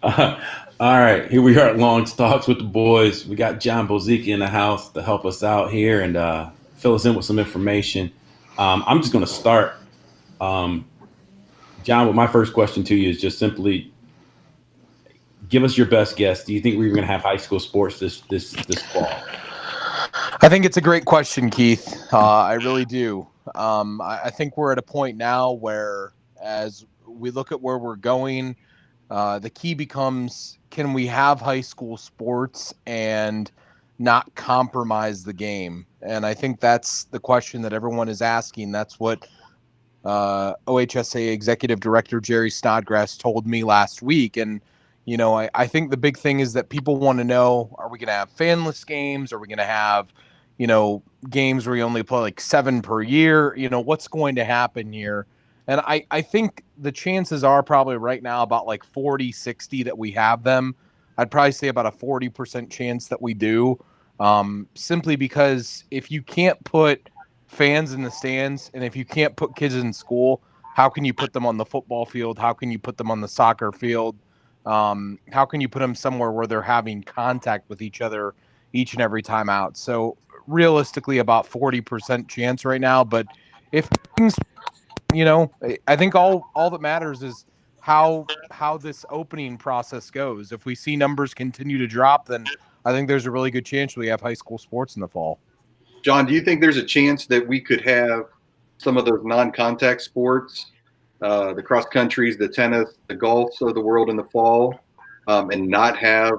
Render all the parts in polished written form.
Uh, all right, here we are at Long Talks with the boys. We got Jon Bozeka in the house to help us out here and fill us in with some information. I'm just going to start, um, John. With my first question to you is just simply give us your best guess. Do you think we're going to have high school sports this fall? I think it's a great question, Keith. I really do. I think we're at a point now where, as we look at where we're going, the key becomes, can we have high school sports and not compromise the game? And I think that's the question that everyone is asking. That's what OHSA Executive Director Jerry Snodgrass told me last week. And, I think the big thing is that people want to know, are we going to have fanless games? Are we going to have, games where you only play like 7 per year? What's going to happen here? And I think the chances are probably right now about like 40-60 that we have them. I'd probably say about a 40% chance that we do. Simply because if you can't put fans in the stands, and if you can't put kids in school, how can you put them on the football field? How can you put them on the soccer field? How can you put them somewhere where they're having contact with each other each and every time out? So realistically, about 40% chance right now. But if things, I think all that matters is how this opening process goes. If we see numbers continue to drop, then I think there's a really good chance we have high school sports in the fall. John, do you think there's a chance that we could have some of those non-contact sports, the cross countries, the tennis, the golfs of the world in the fall, and not have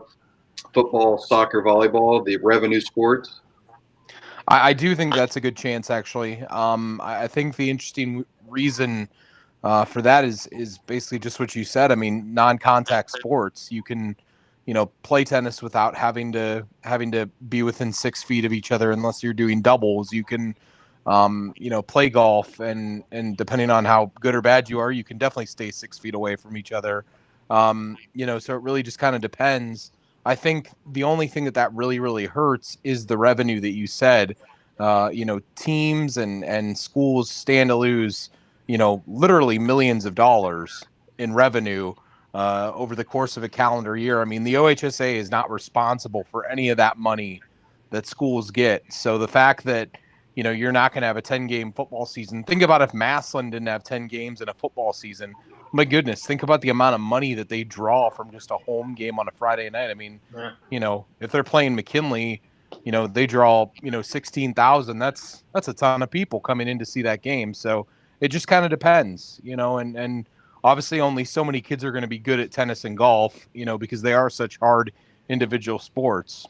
football, soccer, volleyball, the revenue sports? I do think that's a good chance, actually. I think the interesting reason for that is basically just what you said. I mean, non-contact sports. You can, play tennis without having to be within 6 feet of each other unless you're doing doubles. You can, play golf, and depending on how good or bad you are, you can definitely stay 6 feet away from each other. So it really just kind of depends. I think the only thing that really, really hurts is the revenue that you said. Teams and schools stand to lose, literally millions of dollars in revenue over the course of a calendar year. I mean, the OHSA is not responsible for any of that money that schools get. So the fact that, you're not going to have a 10-game football season. Think about if Massillon didn't have 10 games in a football season. My goodness, think about the amount of money that they draw from just a home game on a Friday night. I mean, if they're playing McKinley, they draw, 16,000. That's a ton of people coming in to see that game. So it just kind of depends, and obviously only so many kids are going to be good at tennis and golf, because they are such hard individual sports.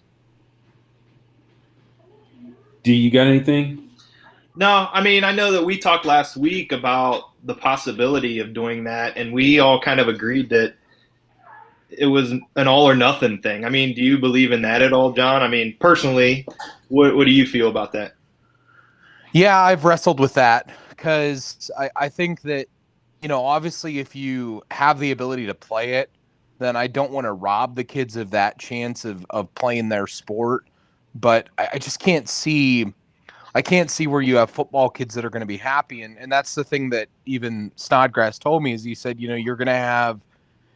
Do you got anything? No, I mean, I know that we talked last week about the possibility of doing that, and we all kind of agreed that it was an all or nothing thing. I mean, do you believe in that at all, John? I mean, personally, what do you feel about that? Yeah, I've wrestled with that because I think that, obviously if you have the ability to play it, then I don't want to rob the kids of that chance of playing their sport. But I just can't see where you have football kids that are going to be happy. And that's the thing that even Snodgrass told me is he said, you're going to have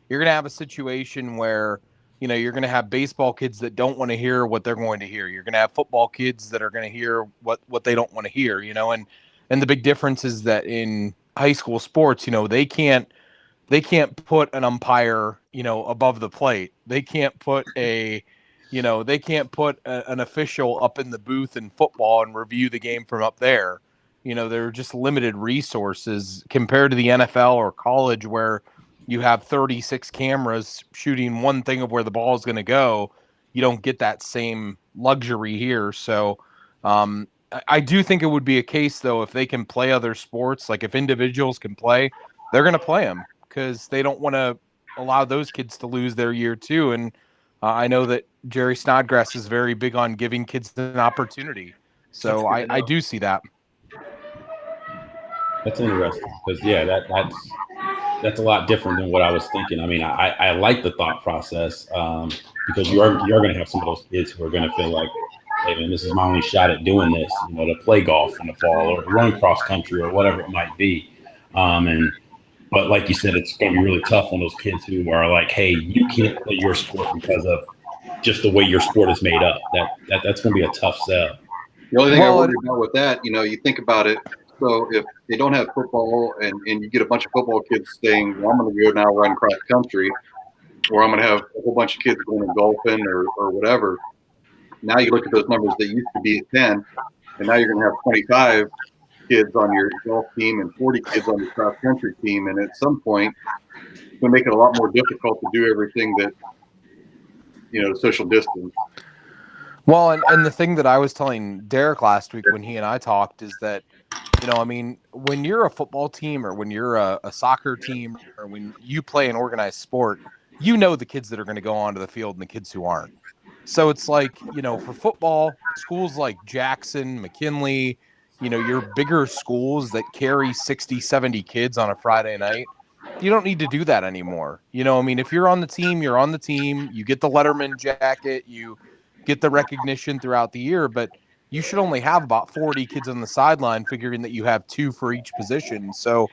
a situation where, you're going to have baseball kids that don't want to hear what they're going to hear. You're going to have football kids that are going to hear what they don't want to hear, and the big difference is that in high school sports, they can't put an umpire, above the plate. They can't put an official up in the booth in football and review the game from up there. There are just limited resources compared to the NFL or college where you have 36 cameras shooting one thing of where the ball is going to go. You don't get that same luxury here. So I do think it would be a case, though, if they can play other sports, like if individuals can play, they're going to play them because they don't want to allow those kids to lose their year too. And I know that Jerry Snodgrass is very big on giving kids an opportunity. So I do see that. That's interesting because that's a lot different than what I was thinking. I mean, I like the thought process because you're going to have some of those kids who are going to feel like, hey man, this is my only shot at doing this, to play golf in the fall or run cross country or whatever it might be. And But like you said, it's going to be really tough on those kids who are like, hey, you can't play your sport because of just the way your sport is made up. That's going to be a tough sell. The only thing I worry about with that, you think about it. So if they don't have football and you get a bunch of football kids saying, well, I'm going to go now run cross country, or I'm going to have a whole bunch of kids going to golfing or whatever. Now you look at those numbers that used to be at 10, and now you're going to have 25 kids on your golf team and 40 kids on your cross country team. And at some point, it's going to make it a lot more difficult to do everything that, social distance. Well, and the thing that I was telling Derek last week when he and I talked is that, when you're a football team or when you're a soccer team or when you play an organized sport, the kids that are going to go onto the field and the kids who aren't. So it's like, for football, schools like Jackson, McKinley, your bigger schools that carry 60, 70 kids on a Friday night, you don't need to do that anymore. If you're on the team, you're on the team, you get the Letterman jacket, you get the recognition throughout the year, but you should only have about 40 kids on the sideline, figuring that you have 2 for each position. So,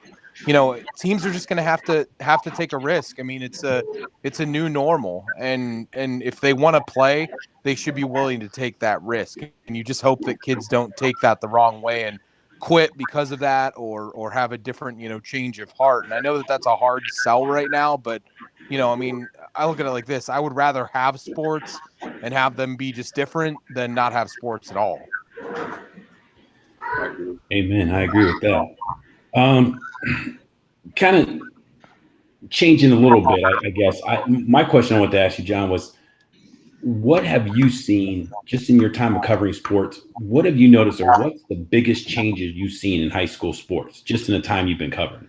teams are just going to have to take a risk. I mean, it's a new normal, and if they want to play, they should be willing to take that risk. And you just hope that kids don't take that the wrong way and quit because of that, or have a different, change of heart. And I know that that's a hard sell right now, but I look at it like this: I would rather have sports and have them be just different than not have sports at all. Amen. I agree with that. Kind of changing a little bit, I guess. My question I want to ask you, John, was what have you seen just in your time of covering sports? What have you noticed, or what's the biggest changes you've seen in high school sports just in the time you've been covering?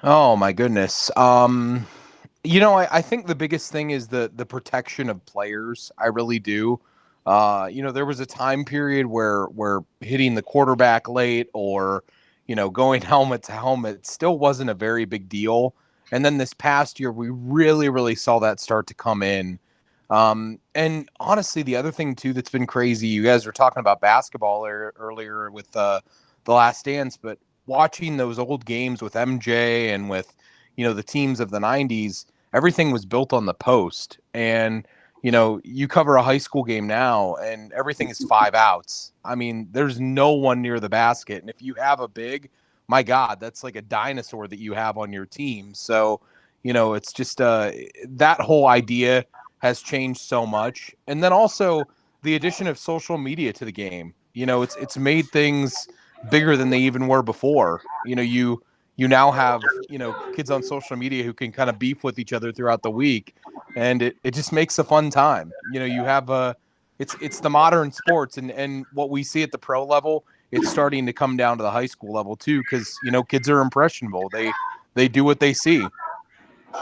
Oh my goodness. I think the biggest thing is the protection of players. I really do. There was a time period where hitting the quarterback late or, going helmet to helmet still wasn't a very big deal. And then this past year, we really, really saw that start to come in. And honestly, the other thing too that's been crazy, you guys were talking about basketball earlier with The Last Dance, but watching those old games with MJ and with, the teams of the 90s, everything was built on the post. And, you cover a high school game now and everything is 5 outs. I mean, there's no one near the basket. And if you have a big, my God, that's like a dinosaur that you have on your team. So, it's just that whole idea has changed so much. And then also the addition of social media to the game. It's made things bigger than they even were before. You now have, kids on social media who can kind of beef with each other throughout the week, and it just makes a fun time. You have it's the modern sports, and what we see at the pro level, it's starting to come down to the high school level too, because was are impressionable. They do what they see.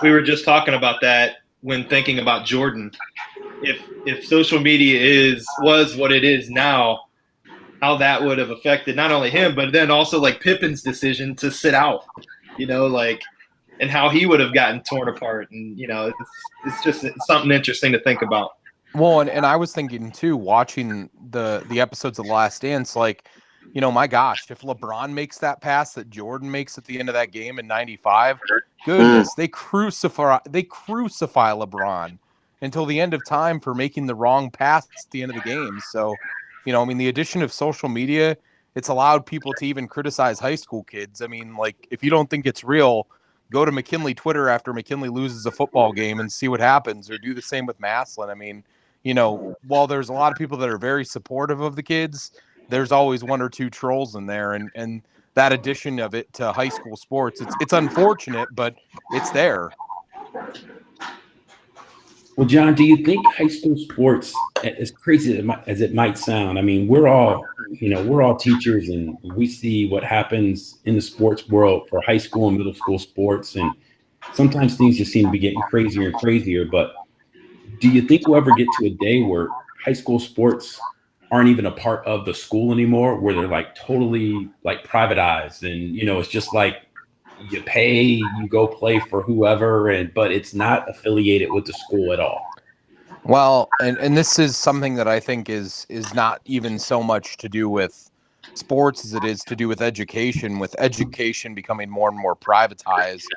We were just talking about that when thinking about Jordan. If social media was what it is now, how that would have affected not only him, but then also like Pippen's decision to sit out, and how he would have gotten torn apart. And, it's something interesting to think about. Well, and I was thinking too, watching the episodes of The Last Dance, my gosh, if LeBron makes that pass that Jordan makes at the end of that game in 95, goodness, they crucify LeBron until the end of time for making the wrong pass at the end of the game. So, the addition of social media, it's allowed people to even criticize high school kids. I mean, if you don't think it's real, go to McKinley Twitter after McKinley loses a football game and see what happens, or do the same with Maslin. I mean, while there's a lot of people that are very supportive of the kids, there's always 1 or 2 trolls in there. And that addition of it to high school sports, it's unfortunate, but it's there. Well, John, do you think high school sports, as crazy as it might sound, I mean, we're all teachers, and we see what happens in the sports world for high school and middle school sports, and sometimes things just seem to be getting crazier and crazier. But do you think we'll ever get to a day where high school sports aren't even a part of the school anymore, where they're totally privatized, and it's just you pay, you go play for whoever, but it's not affiliated with the school at all? Well, and this is something that I think is not even so much to do with sports as it is to do with education becoming more and more privatized.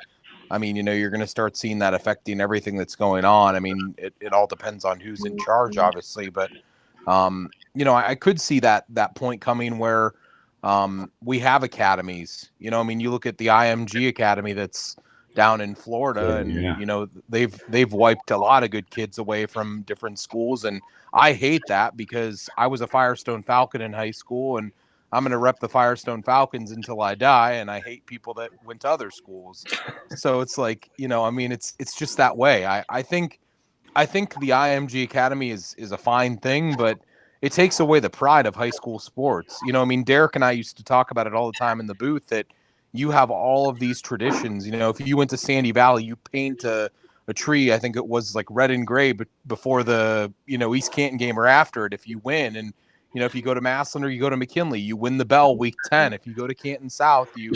I mean, you're going to start seeing that affecting everything that's going on. I mean, it all depends on who's in charge, obviously, but I could see that point coming where we have academies. I mean, you look at the IMG Academy that's down in Florida, and they've wiped a lot of good kids away from different schools, and I hate that because I was a Firestone Falcon in high school, and I'm going to rep the Firestone Falcons until I die, and I hate people that went to other schools. So it's like, I mean, it's just that way. I think the IMG Academy is a fine thing, but it takes away the pride of high school sports. I mean, Derek and I used to talk about it all the time in the booth, that you have all of these traditions. If you went to Sandy Valley, you paint a tree, I think it was like red and gray, but before the, East Canton game or after it, if you win. And, if you go to Massillon or you go to McKinley, you win the bell week 10. If you go to Canton South, you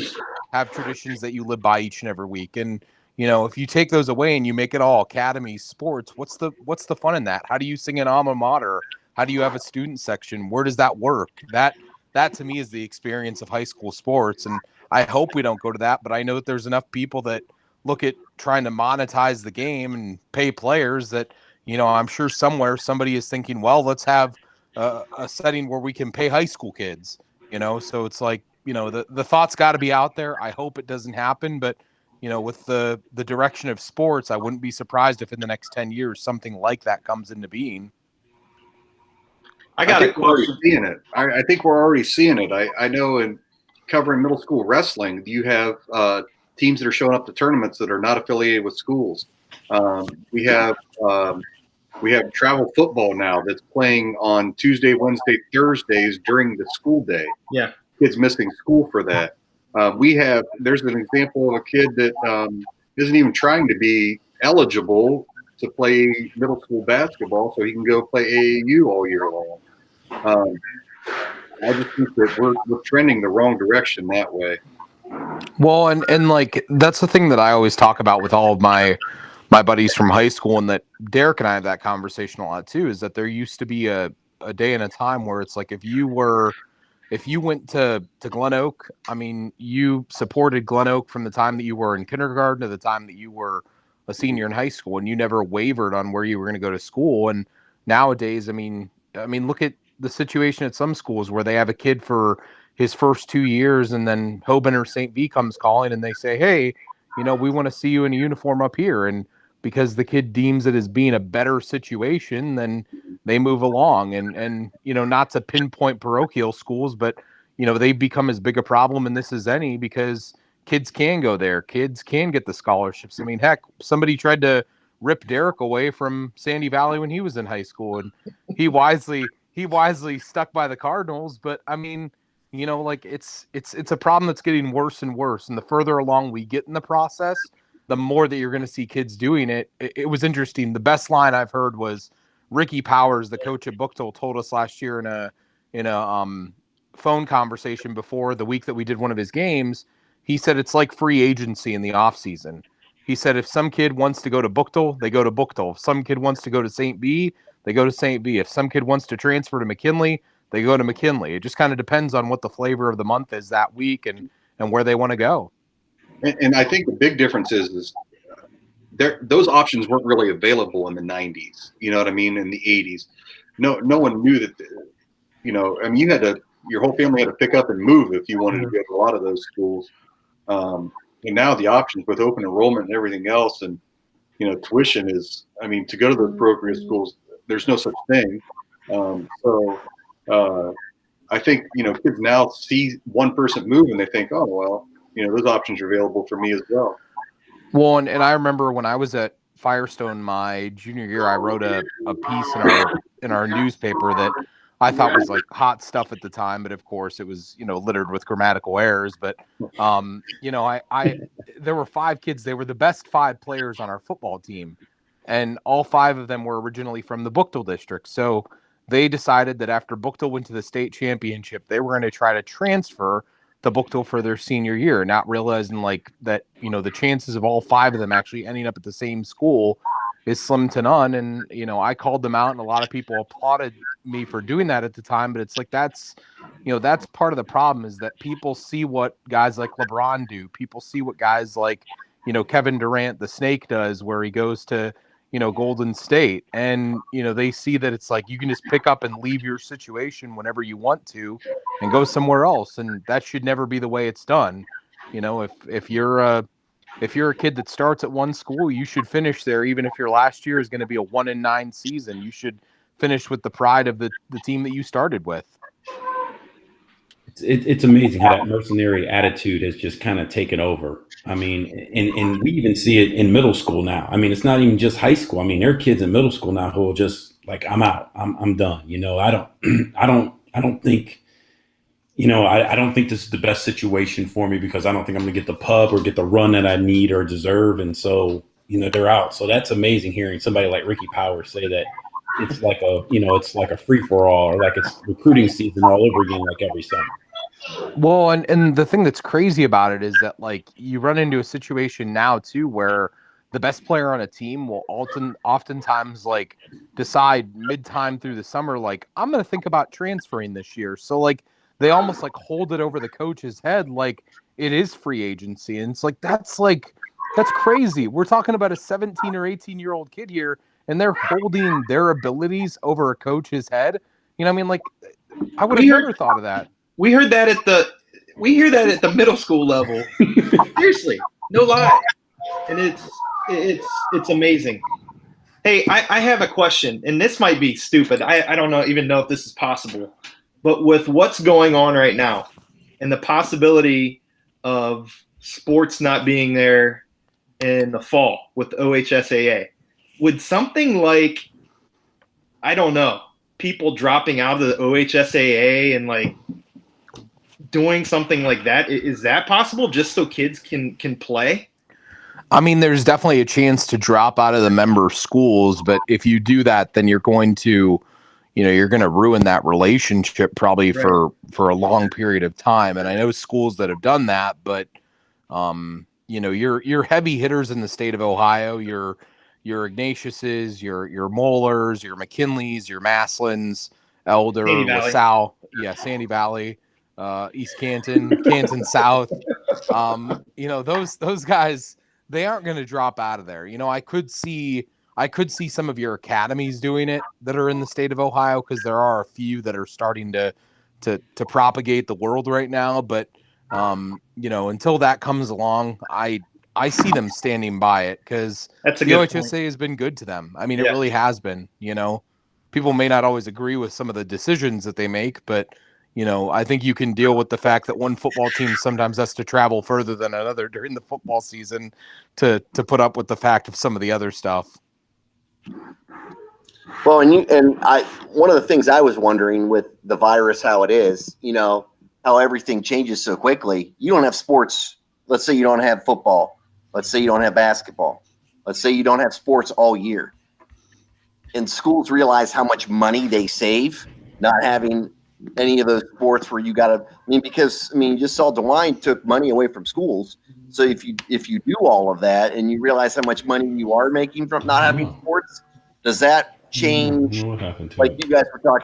have traditions that you live by each and every week. And, if you take those away and you make it all academy sports, what's the fun in that? How do you sing an alma mater? How do you have a student section? Where does that work? That to me is the experience of high school sports. And I hope we don't go to that, but I know that there's enough people that look at trying to monetize the game and pay players that, I'm sure somewhere somebody is thinking, well, let's have a setting where we can pay high school kids, so it's like, the thought's got to be out there. I hope it doesn't happen, but with the direction of sports, I wouldn't be surprised if in the next 10 years something like that comes into being. I got a question. Seeing it. I think we're already seeing it. I know in covering middle school wrestling, you have teams that are showing up to tournaments that are not affiliated with schools. We have travel football now that's playing on Tuesday, Wednesday, Thursdays during the school day. Yeah, kids missing school for that. There's an example of a kid that isn't even trying to be eligible to play middle school basketball, so he can go play AAU all year long. I just think that we're trending the wrong direction that way. Well, and like that's the thing that I always talk about with all of my buddies from high school, and that Derek and I have that conversation a lot too, is that there used to be a day and a time where it's like if you went to Glen Oak, I mean, you supported Glen Oak from the time that you were in kindergarten to the time that you were a senior in high school, and you never wavered on where you were going to go to school. And nowadays, I mean, look at the situation at some schools where they have a kid for his first 2 years, and then Hoban or St. V comes calling and they say, hey, we want to see you in a uniform up here. And because the kid deems it as being a better situation, then they move along. And not to pinpoint parochial schools, but they've become as big a problem in this as any, because kids can go there, kids can get the scholarships. I mean, heck, somebody tried to rip Derek away from Sandy Valley when he was in high school, and he wisely stuck by the Cardinals. But I mean, like it's a problem that's getting worse and worse, and the further along we get in the process, the more that you're going to see kids doing it. It was interesting. The best line I've heard was Ricky Powers, the coach at Booktold, told us last year in a phone conversation before the week that we did one of his games. He said it's like free agency in the off season. He said if some kid wants to go to Booktold, they go to Booktold. If some kid wants to go to St. B, they go to St. B. If some kid wants to transfer to McKinley, they go to McKinley. It just kind of depends on what the flavor of the month is that week and where they want to go. And I think the big difference is those options weren't really available in the 90s. You know what I mean? In the 80s, no one knew that. I mean, your whole family had to pick up and move if you wanted to go to a lot of those schools. And now the options with open enrollment and everything else, and tuition is. I mean, to go to those parochial schools, there's no such thing. I think kids now see one person move and they think, oh well, those options are available for me as well. Well, and I remember when I was at Firestone my junior year, I wrote a piece in our newspaper that I thought was like hot stuff at the time, but of course it was littered with grammatical errors. But there were 5 kids. They were the best 5 players on our football team, and all 5 of them were originally from the Booktold district. So they decided that after Booktold went to the state championship, they were going to try to transfer to Booktold for their senior year, not realizing like that, the chances of all 5 of them actually ending up at the same school is slim to none. And, I called them out, and a lot of people applauded me for doing that at the time. But it's like, that's part of the problem, is that people see what guys like LeBron do. People see what guys like, Kevin Durant, the Snake, does, where he goes to, Golden State, and, they see that it's like you can just pick up and leave your situation whenever you want to and go somewhere else. And that should never be the way it's done. If you're a kid that starts at one school, you should finish there. Even if your last year is going to be a 1-9 season, you should finish with the pride of the team that you started with. It's amazing how that mercenary attitude has just kind of taken over. I mean, and we even see it in middle school now. I mean, it's not even just high school. I mean, there are kids in middle school now who are just like, I'm out. I'm done. I don't think, I don't think this is the best situation for me because I don't think I'm gonna get the pub or get the run that I need or deserve. And so, they're out. So that's amazing hearing somebody like Ricky Powers say that it's like a free for all, or like it's recruiting season all over again, like every summer. Well, and the thing that's crazy about it is that, like, you run into a situation now too where the best player on a team will oftentimes like decide mid-time through the summer, like, I'm going to think about transferring this year. So like they almost like hold it over the coach's head like it is free agency. And it's like that's crazy. We're talking about a 17 or 18-year-old kid here, and they're holding their abilities over a coach's head. I mean, like, I would have never thought of that. We hear that at the middle school level. Seriously, no lie, and it's amazing. Hey, I have a question, and this might be stupid. I don't even know if this is possible, but with what's going on right now, and the possibility of sports not being there in the fall with OHSAA, would something like, I don't know, people dropping out of the OHSAA and like doing something like that, is that possible just so kids can play? I mean, there's definitely a chance to drop out of the member schools, but if you do that, then you're going to ruin that relationship probably for a long period of time. And I know schools that have done that, but your heavy hitters in the state of Ohio, your Ignatiuses, your Mollers, your McKinleys, your Maslins, Elder, LaSalle, Sandy Valley, East Canton, Canton South. Those guys, they aren't going to drop out of there. I could see some of your academies doing it that are in the state of Ohio, because there are a few that are starting to propagate the world right now. But until that comes along, I see them standing by it, because the OHSA has been good to them. I mean, it really has been. People may not always agree with some of the decisions that they make, but I think you can deal with the fact that one football team sometimes has to travel further than another during the football season to put up with the fact of some of the other stuff. Well, one of the things I was wondering with the virus, how it is, how everything changes so quickly. You don't have sports. Let's say you don't have football. Let's say you don't have basketball. Let's say you don't have sports all year. And schools realize how much money they save not having any of those sports where you got to, you just saw DeWine took money away from schools. So if you do all of that and you realize how much money you are making from not having sports, does that change? What happened to like it? you guys were talking